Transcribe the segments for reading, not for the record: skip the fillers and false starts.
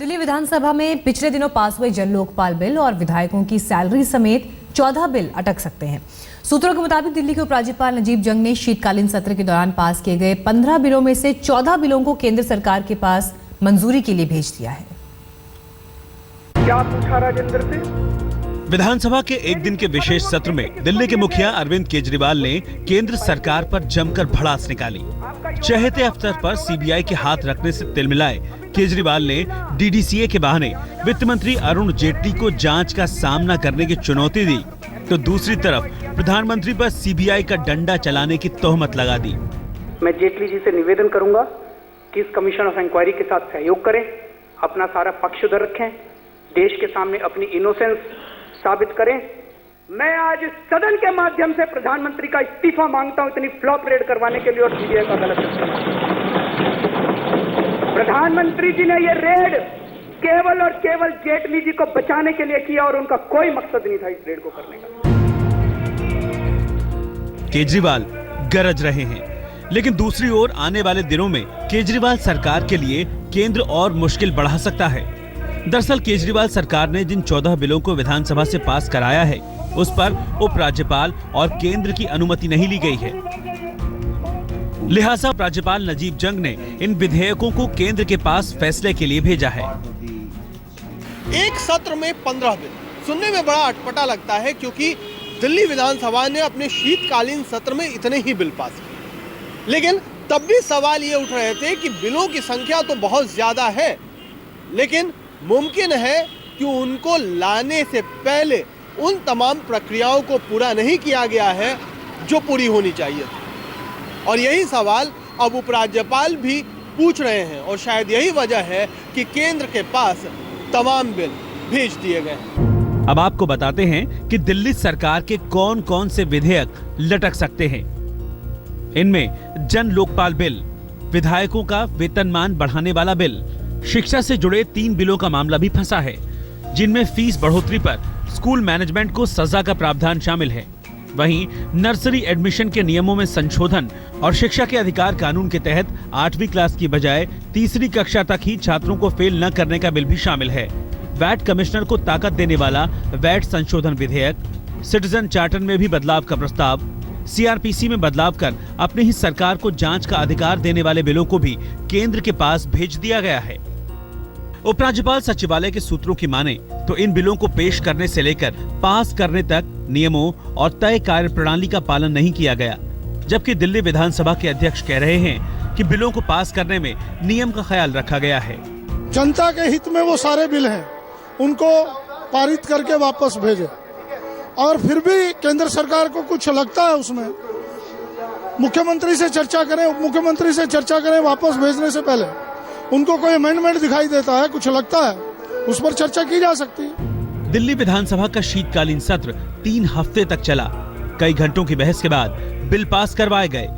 दिल्ली विधानसभा में पिछले दिनों पास हुए जन लोकपाल बिल और विधायकों की सैलरी समेत 14 बिल अटक सकते हैं। सूत्रों के मुताबिक दिल्ली के उपराज्यपाल नजीब जंग ने शीतकालीन सत्र के दौरान पास किए गए 15 बिलों में से 14 बिलों को केंद्र सरकार के पास मंजूरी के लिए भेज दिया है। क्या पूछा राजेंद्र से? विधानसभा के एक दिन के विशेष सत्र में दिल्ली के मुखिया अरविंद केजरीवाल ने केंद्र सरकार पर जमकर भड़ास निकाली। चहेते अफसर पर सीबीआई के हाथ रखने से तिलमिलाए केजरीवाल ने डीडीसीए के बहाने वित्त मंत्री अरुण जेटली को जांच का सामना करने की चुनौती दी, तो दूसरी तरफ प्रधानमंत्री पर सीबीआई का डंडा चलाने की तोहमत लगा दी। मैं जेटली जी से निवेदन करूंगा कि इस कमीशन ऑफ इंक्वायरी के साथ सहयोग करें, अपना सारा पक्ष उधर रखें, देश के सामने अपनी इनोसेंस साबित करें। मैं आज सदन के माध्यम से प्रधानमंत्री का इस्तीफा मांगता हूं इतनी फ्लॉप रेड करवाने के लिए और सीबीआई का गलत इस्तेमाल। प्रधानमंत्री जी ने ये रेड केवल और केवल जेटली जी को बचाने के लिए किया और उनका कोई मकसद नहीं था इस रेड को करने का। केजरीवाल गरज रहे हैं, लेकिन दूसरी ओर आने वाले दिनों में केजरीवाल सरकार के लिए केंद्र और मुश्किल बढ़ा सकता है। दरअसल केजरीवाल सरकार ने जिन 14 बिलों को विधानसभा से पास कराया है, उस पर उपराज्यपाल और केंद्र की अनुमति नहीं ली गई है। लिहाजा उपराज्यपाल नजीब जंग ने इन विधेयकों को केंद्र के पास फैसले के लिए भेजा है। एक सत्र में 15 बिल सुनने में बड़ा अटपटा लगता है, क्योंकि दिल्ली विधानसभा ने अपने शीतकालीन सत्र में इतने ही बिल पास किए, लेकिन तब भी सवाल ये उठ रहे थे कि बिलों की संख्या तो बहुत ज्यादा है, लेकिन मुमकिन है कि उनको लाने से पहले उन तमाम प्रक्रियाओं को पूरा नहीं किया गया है जो पूरी होनी चाहिए थी। और यही सवाल अब उपराज्यपाल भी पूछ रहे हैं, और शायद यही वजह है कि केंद्र के पास तमाम बिल भेज दिए गए हैं। अब आपको बताते हैं कि दिल्ली सरकार के कौन कौन से विधेयक लटक सकते हैं। इनमें जन लोकपाल बिल, विधायकों का वेतनमान बढ़ाने वाला बिल, शिक्षा से जुड़े 3 बिलों का मामला भी फंसा है, जिनमें फीस बढ़ोतरी पर स्कूल मैनेजमेंट को सजा का प्रावधान शामिल है। वहीं नर्सरी एडमिशन के नियमों में संशोधन और शिक्षा के अधिकार कानून के तहत 8वीं क्लास की बजाय 3री कक्षा तक ही छात्रों को फेल न करने का बिल भी शामिल है। वैट कमिश्नर को ताकत देने वाला वैट संशोधन विधेयक, सिटीजन चार्टर में भी बदलाव का प्रस्ताव, सीआरपीसी में बदलाव कर अपनी ही सरकार को जांच का अधिकार देने वाले बिलों को भी केंद्र के पास भेज दिया गया है। उपराज्यपाल सचिवालय के सूत्रों की माने तो इन बिलों को पेश करने से लेकर पास करने तक नियमों और तय कार्यप्रणाली का पालन नहीं किया गया, जबकि दिल्ली विधानसभा के अध्यक्ष कह रहे हैं कि बिलों को पास करने में नियम का ख्याल रखा गया है। जनता के हित में वो सारे बिल हैं, उनको पारित करके वापस भेजे, और फिर भी केंद्र सरकार को कुछ लगता है उसमें, मुख्यमंत्री से चर्चा करें, उप मुख्यमंत्री से चर्चा करें, वापस भेजने से पहले उनको कोई अमेंडमेंट दिखाई देता है, कुछ लगता है, उस पर चर्चा की जा सकती है। दिल्ली विधानसभा का शीतकालीन सत्र 3 हफ्ते तक चला। कई घंटों की बहस के बाद बिल पास करवाए गए।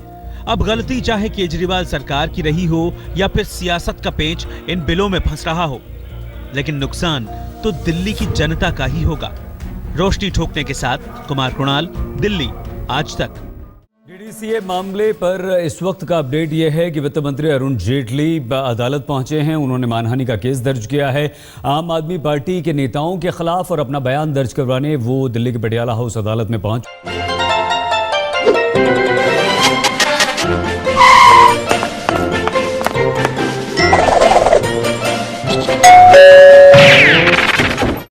अब गलती चाहे केजरीवाल सरकार की रही हो या फिर सियासत का पेंच इन बिलों में फंस रहा हो, लेकिन नुकसान तो दिल्ली की जनता का ही होगा। रोशनी ठोकने के साथ कुमार कुणाल, दिल्ली आज तक। डीडीसीए मामले पर इस वक्त का अपडेट यह है कि वित्त मंत्री अरुण जेटली अदालत पहुंचे हैं। उन्होंने मानहानि का केस दर्ज किया है आम आदमी पार्टी के नेताओं के खिलाफ, और अपना बयान दर्ज करवाने वो दिल्ली के पटियाला हाउस अदालत में पहुंच